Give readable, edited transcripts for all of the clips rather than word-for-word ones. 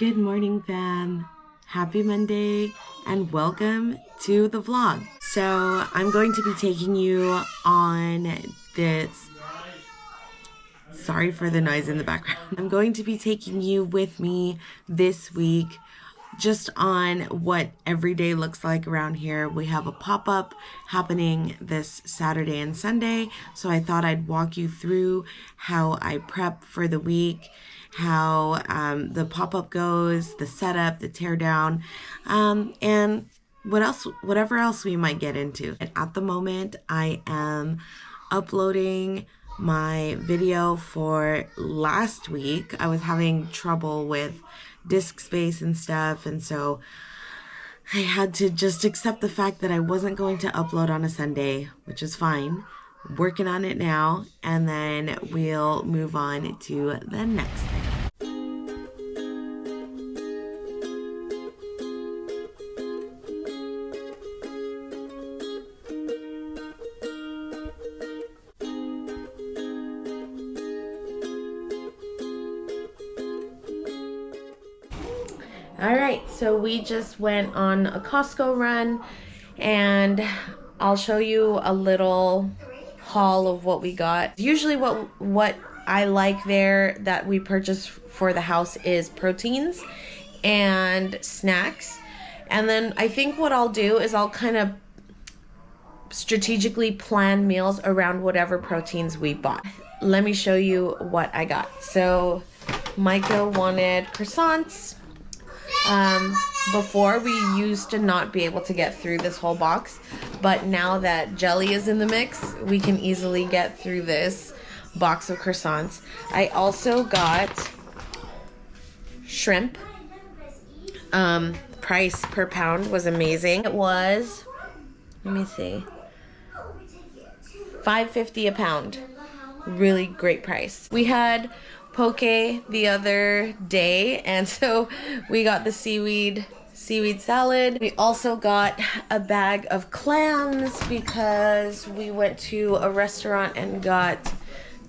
Good morning, fam. Happy Monday and welcome to the vlog. So I'm going to be taking you on this, sorry for the noise in the background. I'm going to be taking you with me this week just on what every day looks like around here. We have a pop-up happening this Saturday and Sunday, so I thought I'd walk you through how I prep for the week, how the pop-up goes, the setup, the teardown, and whatever else we might get into. At the moment, I am uploading my video for last week. I was having trouble with disk space and stuff, and so I had to just accept the fact that I wasn't going to upload on a Sunday, which is fine. Working on it now, and then we'll move on to the next thing. All right, so we just went on a Costco run, and I'll show you a little haul of what we got. Usually what I like there that we purchase for the house is proteins and snacks. And then I think what I'll do is I'll kind of strategically plan meals around whatever proteins we bought. Let me show you what I got. So Micah wanted croissants. Before we used to not be able to get through this whole box, but now that jelly is in the mix, we can easily get through this box of croissants. I also got shrimp. Price per pound was amazing. It was, let me see, $5.50 a pound. Really great price. We had poke the other day, and so we got the seaweed salad. We also got a bag of clams because we went to a restaurant and got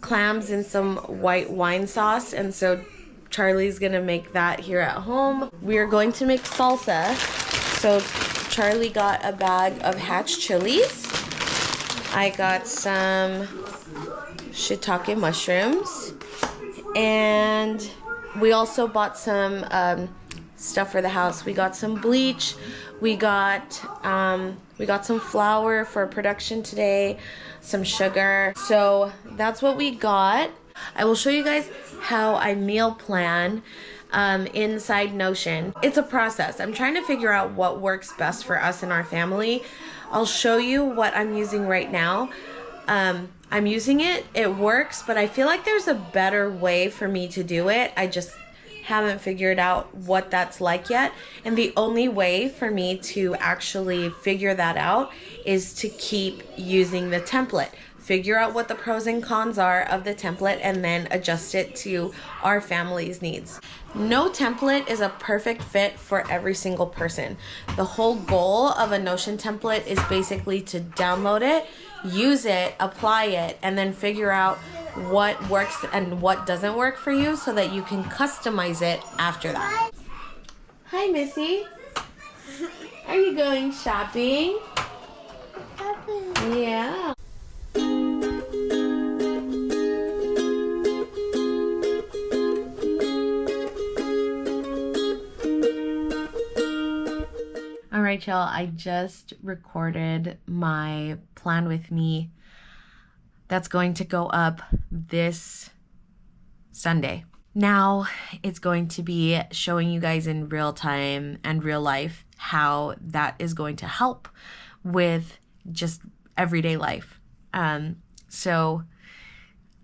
clams in some white wine sauce, and so Charlie's gonna make that here at home. We are going to make salsa, so Charlie got a bag of hatch chilies. I got some shiitake mushrooms, and we also bought some stuff for the house. We got some bleach. We got some flour for production today, some sugar. So that's what we got. I will show you guys how I meal plan inside Notion. It's a process. I'm trying to figure out what works best for us and our family. I'll show you what I'm using right now. I'm using it, it works, but I feel like there's a better way for me to do it. I just haven't figured out what that's like yet. And the only way for me to actually figure that out is to keep using the template. Figure out what the pros and cons are of the template and then adjust it to our family's needs. No template is a perfect fit for every single person. The whole goal of a Notion template is basically to download it, use it, apply it, and then figure out what works and what doesn't work for you so that you can customize it after that. Hi, Missy. Are you going shopping? Yeah. All right, y'all, I just recorded my plan with me that's going to go up this Sunday. Now it's going to be showing you guys in real time and real life how that is going to help with just everyday life. So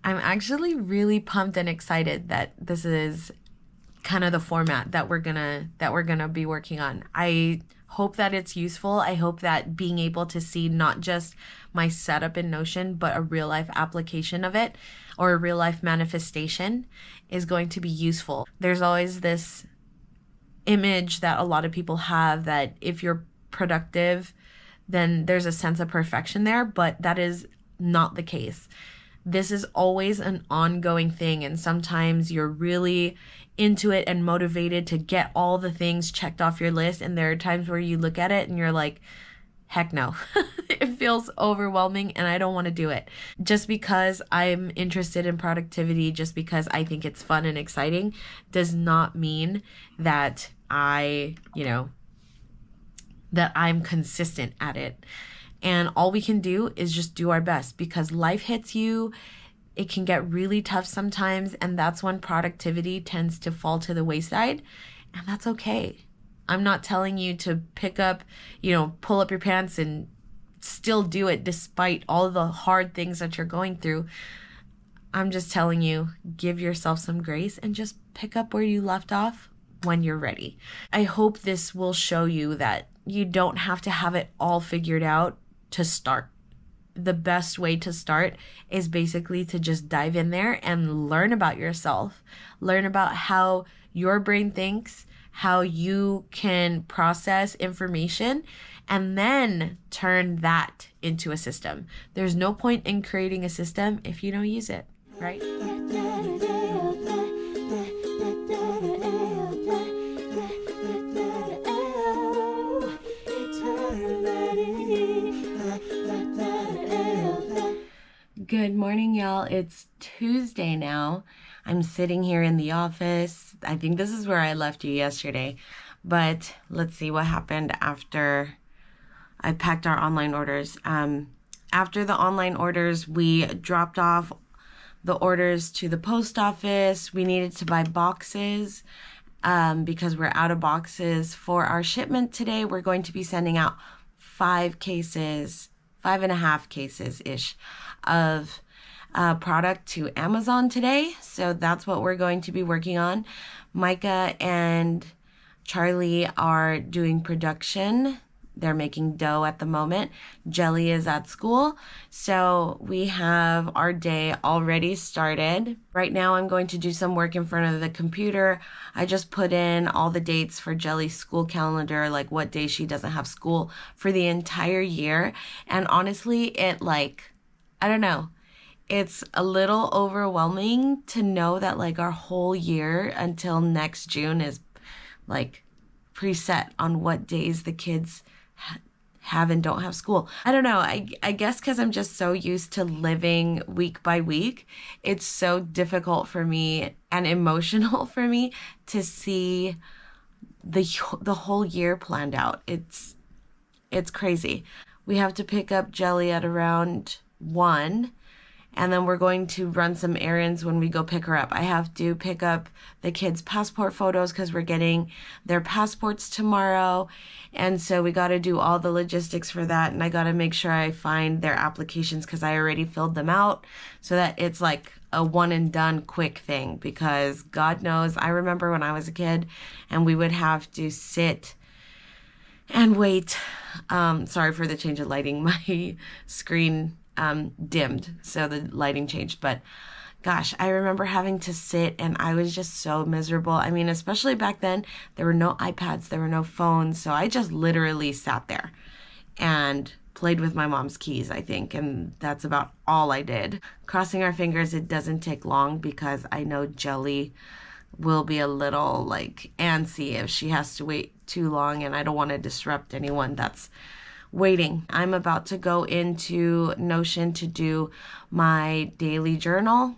I'm actually really pumped and excited that this is kind of the format that we're gonna be working on. I hope that it's useful. I hope that being able to see not just my setup in Notion, but a real life application of it or a real life manifestation is going to be useful. There's always this image that a lot of people have that if you're productive, then there's a sense of perfection there, but that is not the case. This is always an ongoing thing, and sometimes you're really into it and motivated to get all the things checked off your list, and there are times where you look at it and you're like, heck no. It feels overwhelming and I don't want to do it. Just because I'm interested in productivity, just because I think it's fun and exciting, does not mean that that I'm consistent at it. And all we can do is just do our best, because life hits you. It can get really tough sometimes, and that's when productivity tends to fall to the wayside, and that's okay. I'm not telling you to pick up, pull up your pants and still do it despite all the hard things that you're going through. I'm just telling you, give yourself some grace and just pick up where you left off when you're ready. I hope this will show you that you don't have to have it all figured out to start. The best way to start is basically to just dive in there and learn about yourself. Learn about how your brain thinks, how you can process information, and then turn that into a system. There's no point in creating a system if you don't use it, right? Good morning, y'all. It's Tuesday now. I'm sitting here in the office. I think this is where I left you yesterday, but let's see what happened after I packed our online orders. After the online orders, we dropped off the orders to the post office. We needed to buy boxes because we're out of boxes for our shipment today. We're going to be sending out 5.5 cases-ish of product to Amazon today. So that's what we're going to be working on. Micah and Charlie are doing production. They're making dough at the moment. Jelly is at school. So we have our day already started. Right now I'm going to do some work in front of the computer. I just put in all the dates for Jelly's school calendar, like what day she doesn't have school for the entire year. And honestly, I don't know. It's a little overwhelming to know that our whole year until next June is preset on what days the kids have and don't have school. I don't know. I guess because I'm just so used to living week by week, it's so difficult for me and emotional for me to see the whole year planned out. It's crazy. We have to pick up Jelly at around 1. And then we're going to run some errands when we go pick her up. I have to pick up the kids' passport photos because we're getting their passports tomorrow. And so we got to do all the logistics for that. And I got to make sure I find their applications because I already filled them out so that it's like a one and done quick thing. Because God knows, I remember when I was a kid and we would have to sit and wait. Sorry for the change of lighting. My screen dimmed, so the lighting changed, but gosh, I remember having to sit and I was just so miserable. I mean, especially back then, there were no iPads, there were no phones, so I just literally sat there and played with my mom's keys, I think, and that's about all I did. Crossing our fingers it doesn't take long because I know Jelly will be a little antsy if she has to wait too long, and I don't want to disrupt anyone that's waiting. I'm about to go into Notion to do my daily journal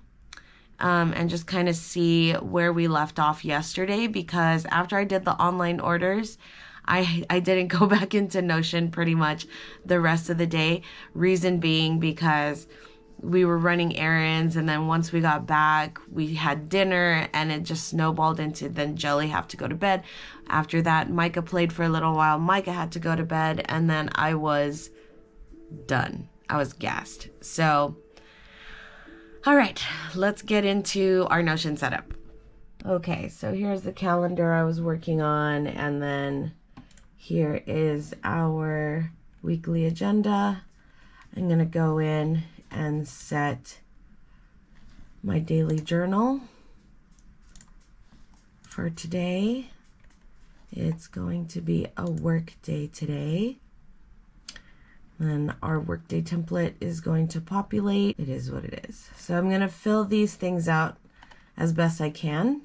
and just kind of see where we left off yesterday, because after I did the online orders, I didn't go back into Notion pretty much the rest of the day. Reason being because we were running errands, and then once we got back, we had dinner, and it just snowballed into then Jelly have to go to bed. After that, Micah played for a little while. Micah had to go to bed, and then I was done. I was gassed. So, all right, let's get into our Notion setup. Okay, so here's the calendar I was working on, and then here is our weekly agenda. I'm gonna go in and set my daily journal for today. It's going to be a work day today. And our workday template is going to populate. It is what it is. So I'm gonna fill these things out as best I can.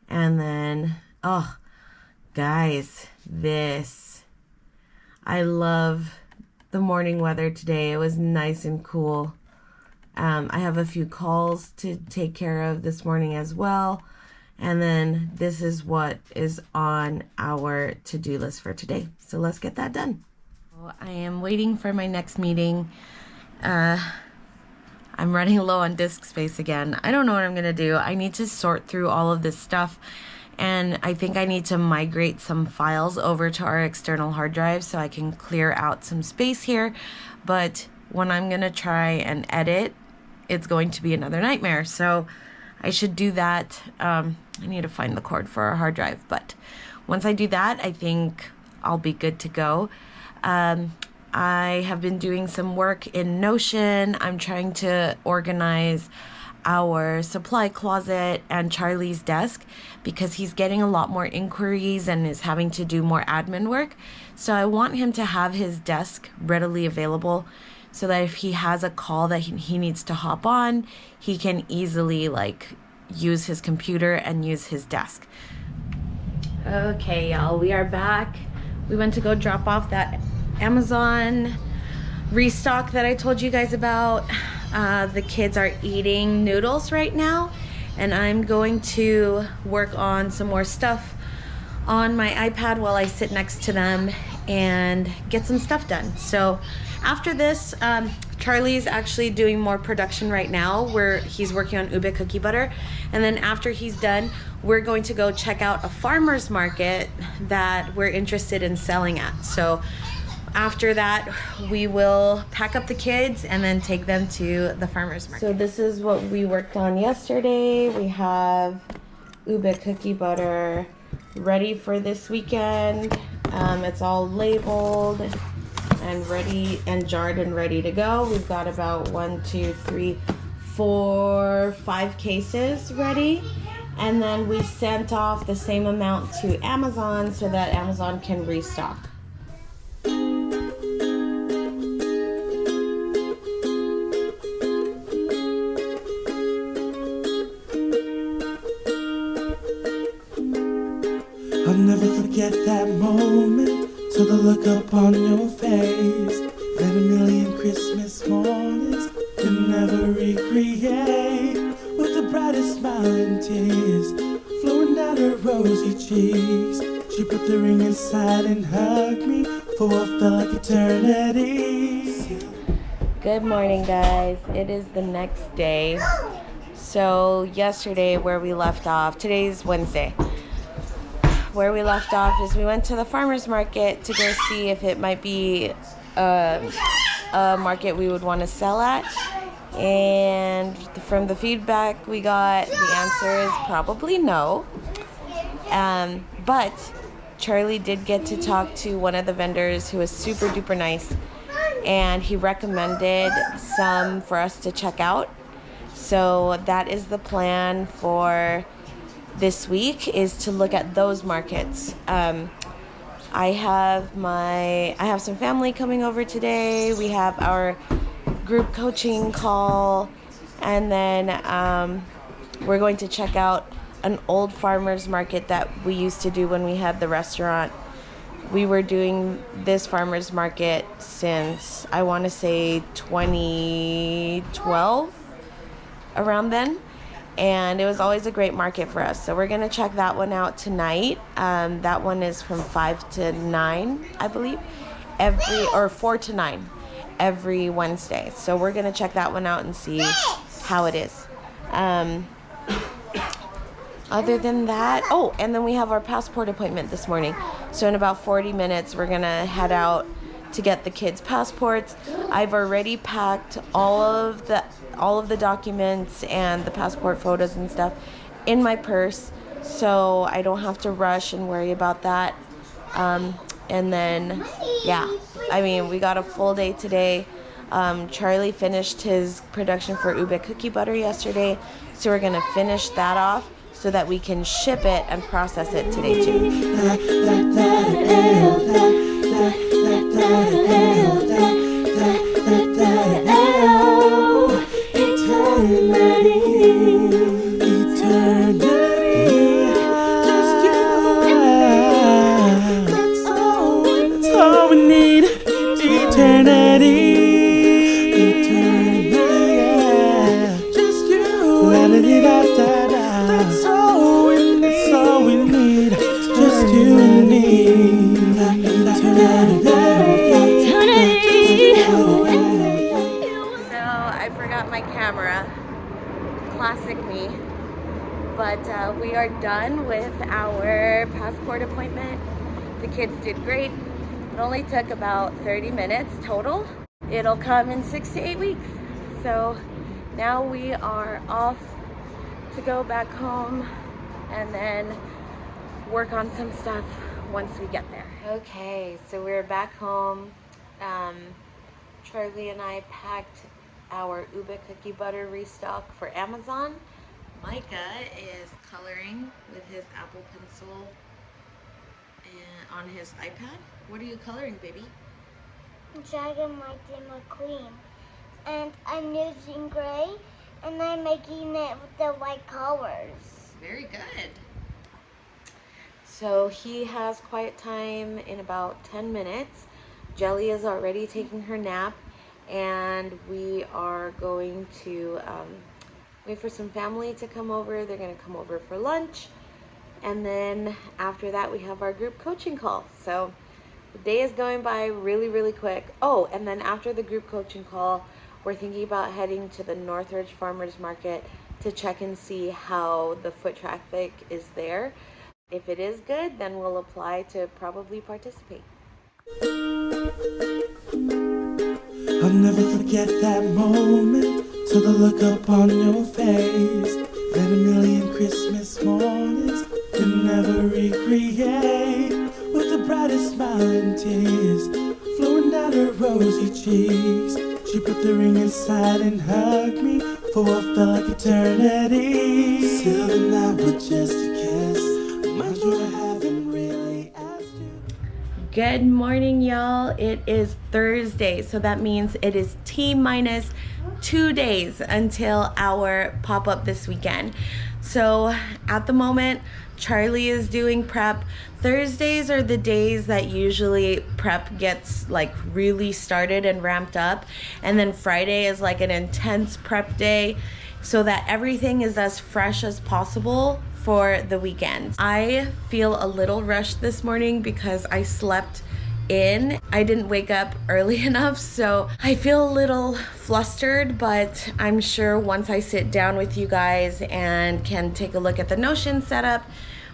And then, oh, guys, this. I love the morning weather today. It was nice and cool. I have a few calls to take care of this morning as well. And then this is what is on our to-do list for today. So let's get that done. I am waiting for my next meeting. I'm running low on disk space again. I don't know what I'm gonna do. I need to sort through all of this stuff, and I think I need to migrate some files over to our external hard drive so I can clear out some space here. But when I'm gonna try and edit, it's going to be another nightmare. So I should do that. I need to find the cord for our hard drive, but once I do that, I think I'll be good to go. I have been doing some work in Notion. I'm trying to organize our supply closet and Charlie's desk because he's getting a lot more inquiries and is having to do more admin work. So I want him to have his desk readily available so that if he has a call that he needs to hop on, he can easily use his computer and use his desk. Okay, y'all, we are back. We went to go drop off that Amazon restock that I told you guys about. The kids are eating noodles right now, and I'm going to work on some more stuff on my iPad while I sit next to them and get some stuff done. So after this, Charlie's actually doing more production right now where he's working on ube cookie butter, and then after he's done, we're going to go check out a farmer's market that we're interested in selling at. So after that, we will pack up the kids and then take them to the farmer's market. So this is what we worked on yesterday. We have ube cookie butter ready for this weekend. It's all labeled and ready and jarred and ready to go. We've got about 1, 2, 3, 4, 5 cases ready. And then we sent off the same amount to Amazon so that Amazon can restock. I'll never forget that moment, till the look up on your face that a million Christmas mornings can never recreate. With the brightest smile and tears flowing down her rosy cheeks, she put the ring inside and hugged me for what felt like eternity. Good morning, guys. It is the next day. So yesterday where we left off, today's Wednesday. Where we left off is we went to the farmer's market to go see if it might be a market we would want to sell at. And from the feedback we got, the answer is probably no. But Charlie did get to talk to one of the vendors who was super duper nice, and he recommended some for us to check out. So that is the plan for this week, is to look at those markets. I have some family coming over today. We have our group coaching call, and then we're going to check out an old farmer's market that we used to do when we had the restaurant. We were doing this farmer's market since, I want to say 2012, around then. And it was always a great market for us. So we're going to check that one out tonight. That one is from 5 to 9, I believe, 4 to 9 every Wednesday. So we're going to check that one out and see how it is. Other than that, and then we have our passport appointment this morning. So in about 40 minutes, we're going to head out to get the kids' passports. I've already packed all of the documents and the passport photos and stuff in my purse, so I don't have to rush and worry about that. And then, yeah, I mean, we got a full day today. Charlie finished his production for ube cookie butter yesterday, so we're gonna finish that off so that we can ship it and process it today too. are done with our passport appointment. The kids did great. It only took about 30 minutes total. It'll come in 6 to 8 weeks. So now we are off to go back home and then work on some stuff once we get there. Okay, so we're back home. Charlie and I packed our ube cookie butter restock for Amazon. Micah is coloring with his Apple Pencil and on his iPad. What are you coloring, baby? Dragon Mighty McQueen. And I'm using gray and I'm making it with the white colors. Very good. So he has quiet time in about 10 minutes. Jelly is already taking her nap, and we are going to wait for some family to come over. They're gonna come over for lunch, and then after that we have our group coaching call. So the day is going by really, really quick. Oh, and then after the group coaching call, we're thinking about heading to the Northridge Farmers Market to check and see how the foot traffic is there. If it is good, then we'll apply to probably participate. I'll never forget that moment, till the look up on your face, that a million Christmas mornings can never recreate, with the brightest smile and tears flowing down her rosy cheeks. She put the ring inside and hugged me for what felt like eternity. Still the night was just a kiss, mind you I haven't really asked you. Good morning, y'all. It is Thursday, so that means it is T-minus 2 days until our pop-up this weekend. So at the moment, Charlie is doing prep. Thursdays are the days that usually prep gets like really started and ramped up, and then Friday is like an intense prep day so that everything is as fresh as possible for the weekend. I feel a little rushed this morning because I slept in. I didn't wake up early enough, so I feel a little flustered, but I'm sure once I sit down with you guys and can take a look at the Notion setup,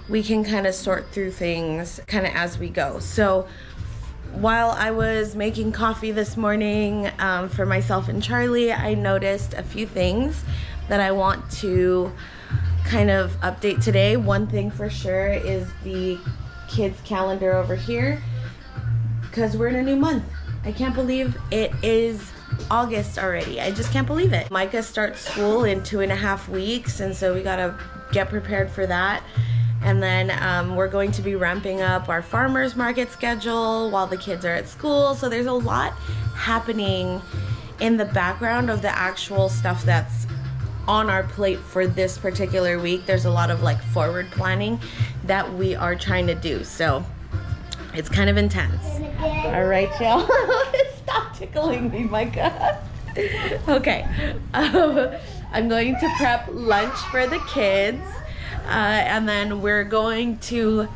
we can kind of sort through things kind of as we go. So while I was making coffee this morning for myself and Charlie, I noticed a few things that I want to kind of update today. One thing for sure is the kids calendar over here, because we're in a new month. I can't believe it is August already. I just can't believe it. Micah starts school in 2.5 weeks, and so we gotta get prepared for that. And then we're going to be ramping up our farmers market schedule while the kids are at school. So there's a lot happening in the background of the actual stuff that's on our plate for this particular week. There's a lot of like forward planning that we are trying to do. So it's kind of intense. All right, y'all. Stop tickling me, Micah. Okay. I'm going to prep lunch for the kids. And then we're going to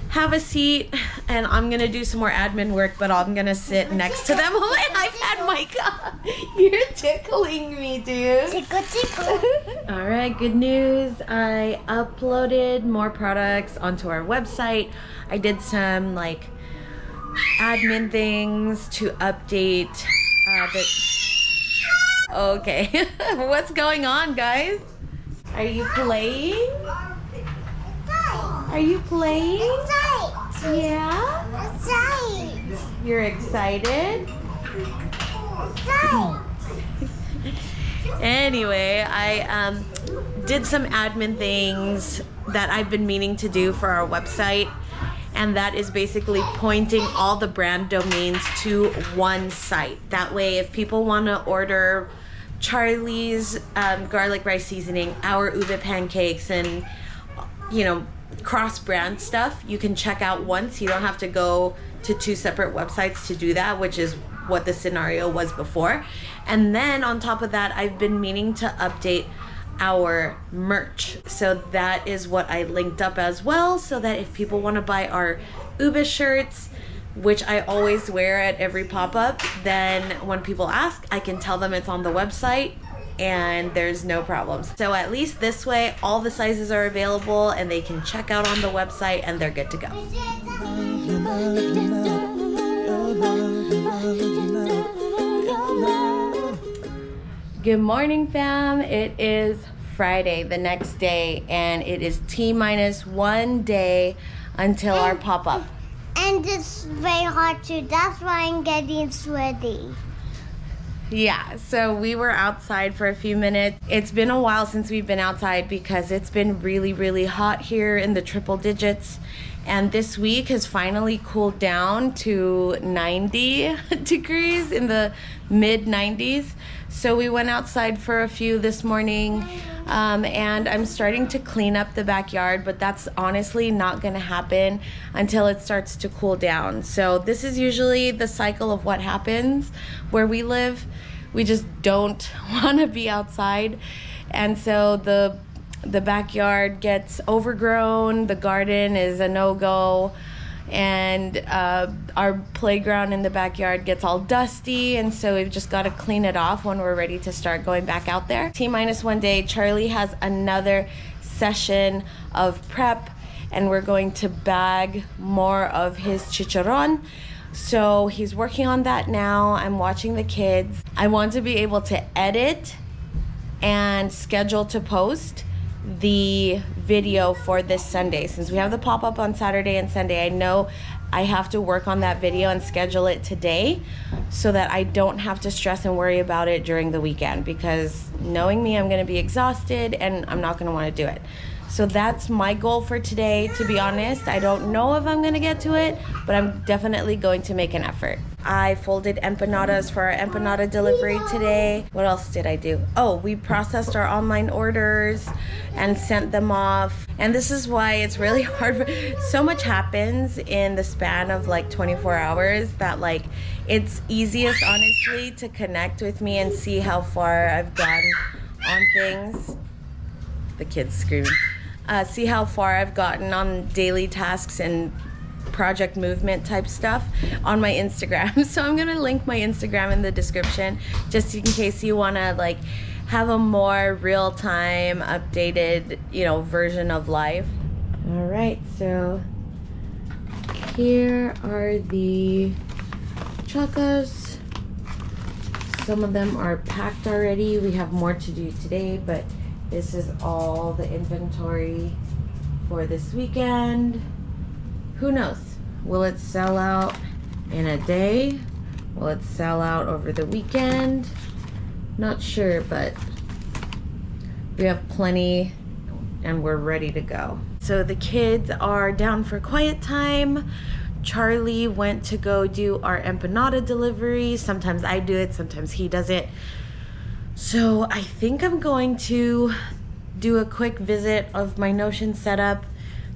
have a seat, and I'm gonna do some more admin work, but I'm gonna sit next to them on my iPad. Micah, you're tickling me, dude. Tickle, tickle. All right, good news. I uploaded more products onto our website. I did some like admin things to update Okay, what's going on, guys? Are you playing? Are you playing? Yeah? You're excited? Anyway, I did some admin things that I've been meaning to do for our website, and that is basically pointing all the brand domains to one site. That way, if people want to order Charlie's garlic rice seasoning, our ube pancakes, and you know, cross-brand stuff, you can check out once. You don't have to go to 2 separate websites to do that, which is what the scenario was before. And then on top of that, I've been meaning to update our merch. So that is what I linked up as well, so that if people want to buy our ube shirts, which I always wear at every pop-up, then when people ask, I can tell them it's on the website and there's no problems. So at least this way, all the sizes are available and they can check out on the website and they're good to go. Good morning, fam. It is Friday, the next day, and it is T-minus 1 day until our pop-up. And it's very hot too. That's why I'm getting sweaty. Yeah, so we were outside for a few minutes. It's been a while since we've been outside because it's been really, really hot here in the triple digits. And this week has finally cooled down to 90 degrees, in the mid 90s. So we went outside for a few this morning, and I'm starting to clean up the backyard, but that's honestly not gonna happen until it starts to cool down. So this is usually the cycle of what happens where we live. We just don't wanna be outside. And so the backyard gets overgrown, the garden is a no-go, and our playground in the backyard gets all dusty, and so we've just got to clean it off when we're ready to start going back out there. T-minus 1 day, Charlie has another session of prep, and we're going to bag more of his chicharron. So he's working on that now. I'm watching the kids. I want to be able to edit and schedule to post the video for this Sunday. Since we have the pop-up on Saturday and Sunday, I know I have to work on that video and schedule it today so that I don't have to stress and worry about it during the weekend, because knowing me, I'm going to be exhausted and I'm not going to want to do it. So that's my goal for today, to be honest. I don't know if I'm going to get to it, but I'm definitely going to make an effort. I folded empanadas for our empanada delivery today. What else did I do? Oh, we processed our online orders and sent them off. And this is why it's really hard. So much happens in the span of like 24 hours that like it's easiest, honestly, to connect with me and see how far I've gone on things. The kids screaming. See how far I've gotten on daily tasks and project movement type stuff on my Instagram. So I'm gonna link my Instagram in the description just in case you wanna like have a more real-time updated, you know, version of life. All right, so here are the chacas. Some of them are packed already. We have more to do today, but this is all the inventory for this weekend. Who knows? Will it sell out in a day? Will it sell out over the weekend? Not sure, but we have plenty and we're ready to go. So the kids are down for quiet time. Charlie went to go do our empanada delivery. Sometimes I do it, sometimes he does it. So I think I'm going to do a quick visit of my Notion setup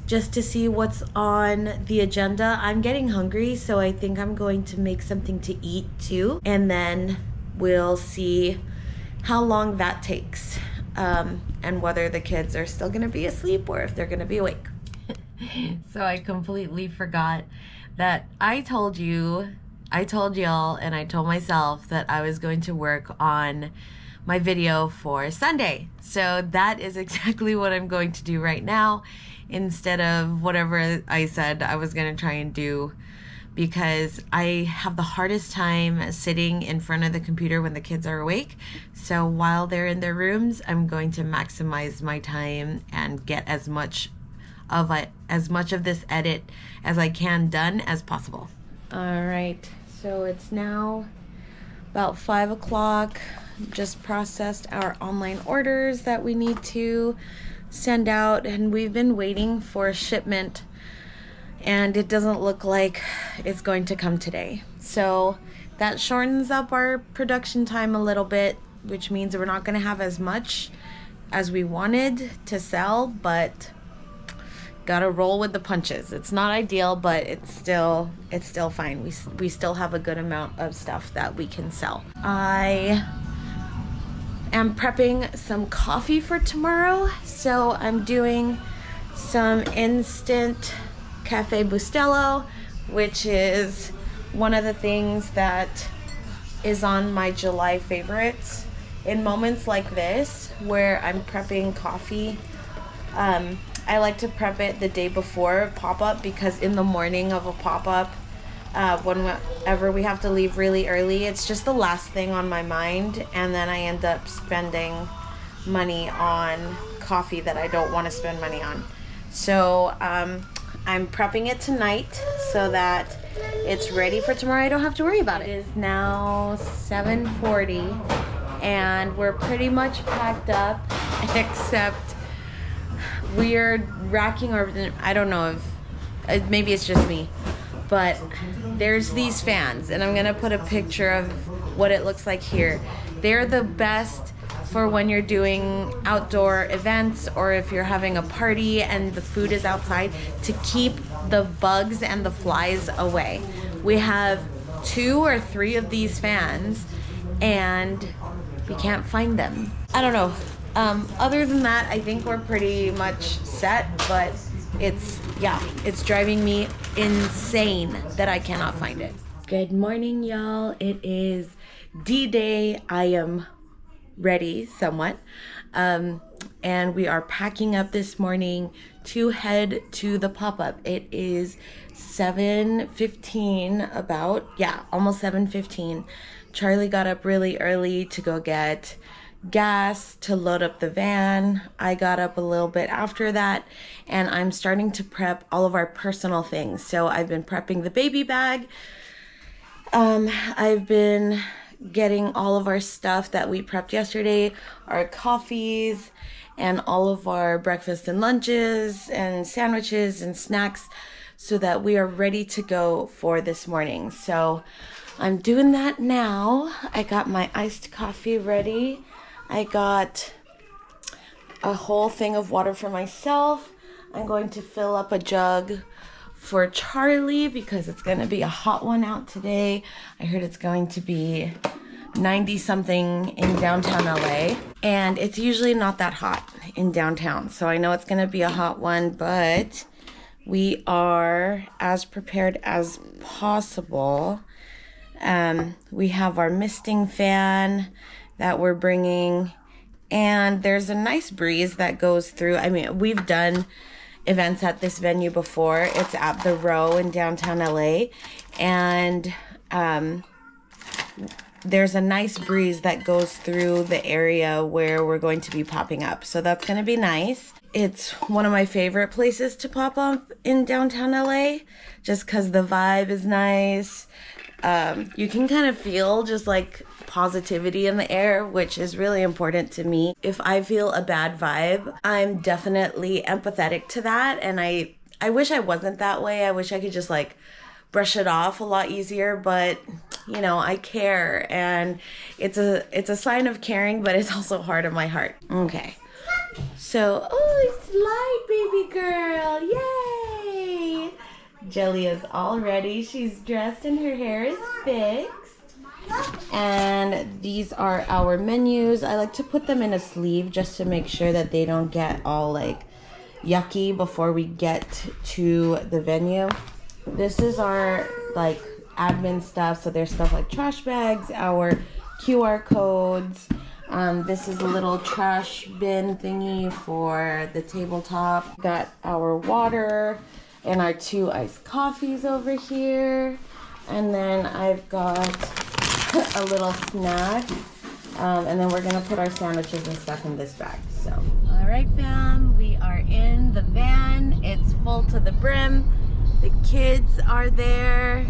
just to see what's on the agenda. I'm getting hungry, so I think I'm going to make something to eat too. And then we'll see how long that takes, and whether the kids are still gonna be asleep or if they're gonna be awake. So I completely forgot that I told y'all, and I told myself that I was going to work on my video for Sunday. So that is exactly what I'm going to do right now, instead of whatever I said I was gonna try and do, because I have the hardest time sitting in front of the computer when the kids are awake. So while they're in their rooms, I'm going to maximize my time and get as much of this edit as I can done as possible. All right, so it's now about 5 o'clock. Just processed our online orders that we need to send out, and we've been waiting for a shipment, and it doesn't look like it's going to come today. So that shortens up our production time a little bit, which means we're not going to have as much as we wanted to sell, but gotta roll with the punches. It's not ideal, but it's still fine. We still have a good amount of stuff that we can sell. I'm prepping some coffee for tomorrow, so I'm doing some instant Cafe Bustelo, which is one of the things that is on my July favorites. in moments like this where I'm prepping coffee, I like to prep it the day before pop-up, because in the morning of a pop-up, whenever we have to leave really early, it's just the last thing on my mind, and then I end up spending money on coffee that I don't want to spend money on. So I'm prepping it tonight so that it's ready for tomorrow. I don't have to worry about it. It is now 7:40 and we're pretty much packed up, except we are racking our, I don't know if, maybe it's just me, but there's these fans, and I'm gonna put a picture of what it looks like here. They're the best for when you're doing outdoor events, or if you're having a party and the food is outside, to keep the bugs and the flies away. We have 2 or 3 of these fans and we can't find them. I don't know. Other than that, I think we're pretty much set, but it's driving me insane that I cannot find it. Good morning, y'all. It is D-Day. I am ready somewhat, and we are packing up this morning to head to the pop-up. It is 7:15, almost 7:15. Charlie got up really early to go get gas to load up the van. I got up a little bit after that, and I'm starting to prep all of our personal things. So I've been prepping the baby bag. I've been getting all of our stuff that we prepped yesterday, our coffees and all of our breakfast and lunches and sandwiches and snacks, so that we are ready to go for this morning. So I'm doing that now. I got my iced coffee ready. I got a whole thing of water for myself. I'm going to fill up a jug for Charlie because it's going to be a hot one out today. I heard it's going to be 90 something in downtown LA, and it's usually not that hot in downtown. So I know it's going to be a hot one, but we are as prepared as possible. We have our misting fan that we're bringing, and there's a nice breeze that goes through. I mean, we've done events at this venue before. It's at the Row in downtown LA, and there's a nice breeze that goes through the area where we're going to be popping up. So that's going to be nice. It's one of my favorite places to pop up in downtown LA, just because the vibe is nice. You can kind of feel just like positivity in the air, which is really important to me. If I feel a bad vibe, I'm definitely empathetic to that, and I wish I wasn't that way. I wish I could just like brush it off a lot easier, but you know, I care, and it's a sign of caring, but it's also hard on my heart. Okay. So, slide, baby girl. Yay! Jelly is all ready. She's dressed and her hair is fixed. And these are our menus. I like to put them in a sleeve just to make sure that they don't get all like yucky before we get to the venue. This is our like admin stuff. So there's stuff like trash bags, our QR codes. This is a little trash bin thingy for the tabletop. Got our water and our 2 iced coffees over here. And then I've got a little snack. And then we're gonna put our sandwiches and stuff in this bag. So, all right, fam, we are in the van. It's full to the brim. The kids are there.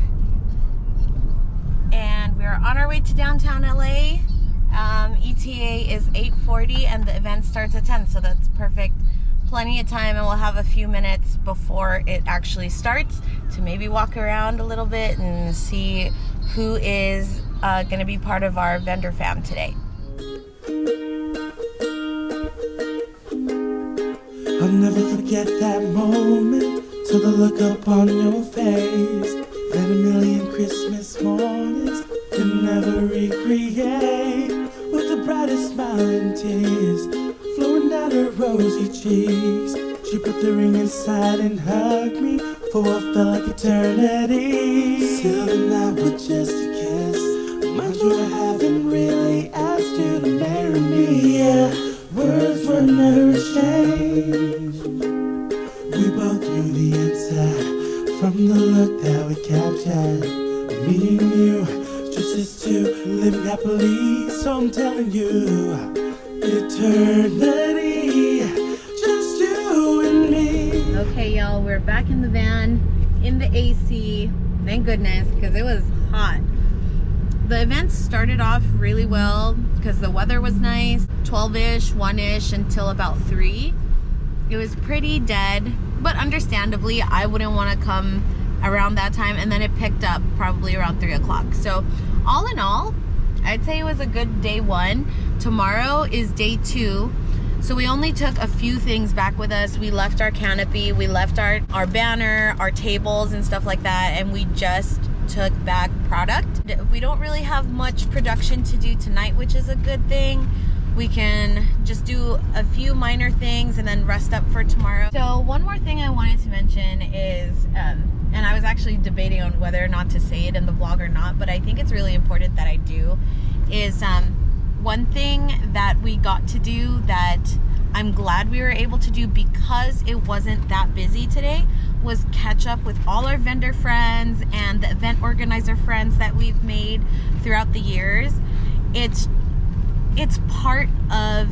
And we're on our way to downtown LA. ETA is 8:40 and the event starts at 10, so that's perfect. Plenty of time, and we'll have a few minutes before it actually starts to maybe walk around a little bit and see who is going to be part of our vendor fam today. I'll never forget that moment, till the look up on your face, that a million Christmas mornings can never recreate, with the brightest smile and tears flowing down her rosy cheeks. She put the ring inside and hugged me for what felt like eternity. Still the night with just a kiss, mind you, I haven't really asked you to marry the answer from the look that we captured. Me and you, just as two, living happily. So I'm telling you, eternity, just you and me. Okay, y'all, we're back in the van, in the AC. Thank goodness, because it was hot. The event started off really well because the weather was nice, 12-ish, 1-ish until about 3. It was pretty dead, but understandably, I wouldn't want to come around that time, and then it picked up probably around 3 o'clock. So all in all, I'd say it was a good day 1. Tomorrow is day 2. So we only took a few things back with us. We left our canopy, we left our banner, our tables and stuff like that, and we just took back product. We don't really have much production to do tonight, which is a good thing. We can just do a few minor things and then rest up for tomorrow. So one more thing I wanted to mention is, and I was actually debating on whether or not to say it in the vlog or not, but I think it's really important that I do, is one thing that we got to do that I'm glad we were able to do because it wasn't that busy today was catch up with all our vendor friends and the event organizer friends that we've made throughout the years. It's part of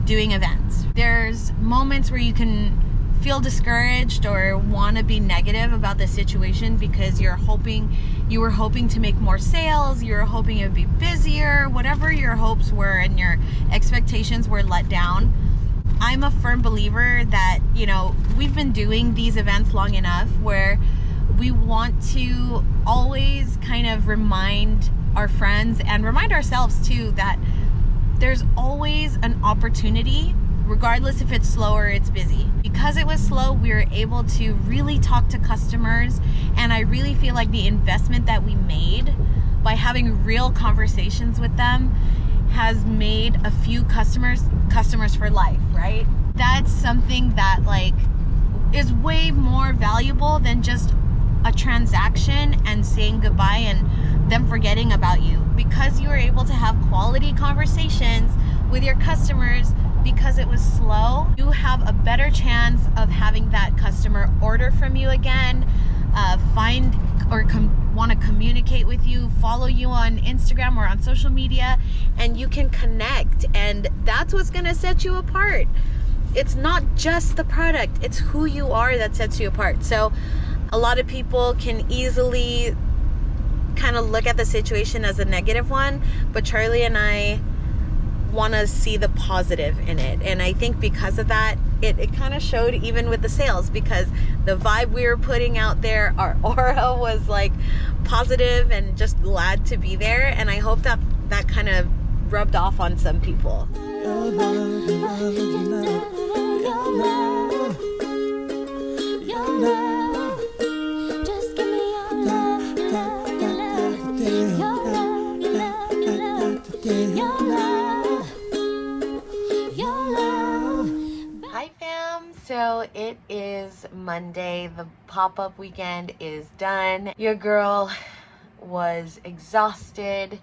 doing events. There's moments where you can feel discouraged or want to be negative about the situation because you were hoping to make more sales, you were hoping it would be busier, whatever your hopes were and your expectations were let down. I'm a firm believer that, you know, we've been doing these events long enough where we want to always kind of remind our friends and remind ourselves too that there's always an opportunity, regardless if it's slow or it's busy. Because it was slow, we were able to really talk to customers, and I really feel like the investment that we made by having real conversations with them has made a few customers for life, right? That's something that like is way more valuable than just a transaction and saying goodbye and them forgetting about you, because you were able to have quality conversations with your customers. Because it was slow, you have a better chance of having that customer order from you again, find or want to communicate with you, follow you on Instagram or on social media, and you can connect, and that's what's going to set you apart. It's not just the product, it's who you are that sets you apart. So a lot of people can easily kind of look at the situation as a negative one, but Charlie and I want to see the positive in it, and I think because of that it kind of showed even with the sales, because the vibe we were putting out there, our aura was like positive and just glad to be there, and I hope that that kind of rubbed off on some people. Your love, your love, your love, your love. Just give me your love, your love, your love, your love, your love, your love, your love. Hi fam, so it is Monday, the pop-up weekend is done. Your girl was exhausted,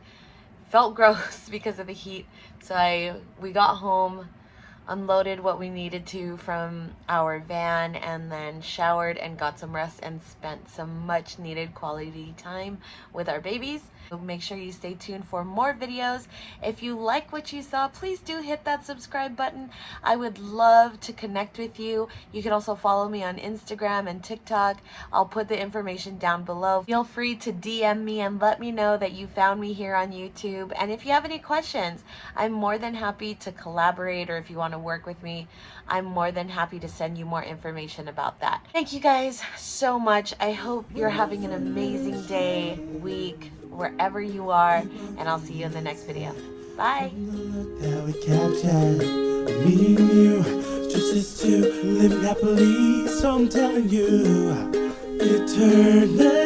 felt gross because of the heat, so we got home, unloaded what we needed to from our van, and then showered and got some rest and spent some much needed quality time with our babies. So make sure you stay tuned for more videos. If you like what you saw, please do hit that subscribe button. I would love to connect with you. You can also follow me on Instagram and TikTok. I'll put the information down below. Feel free to DM me and let me know that you found me here on YouTube. And if you have any questions, I'm more than happy to collaborate, or if you want to work with me, I'm more than happy to send you more information about that. Thank you guys so much. I hope you're having an amazing day, week, wherever you are, and I'll see you in the next video. Bye. That we captured, me and you, just as two, living happily. So I'm telling you, eternity.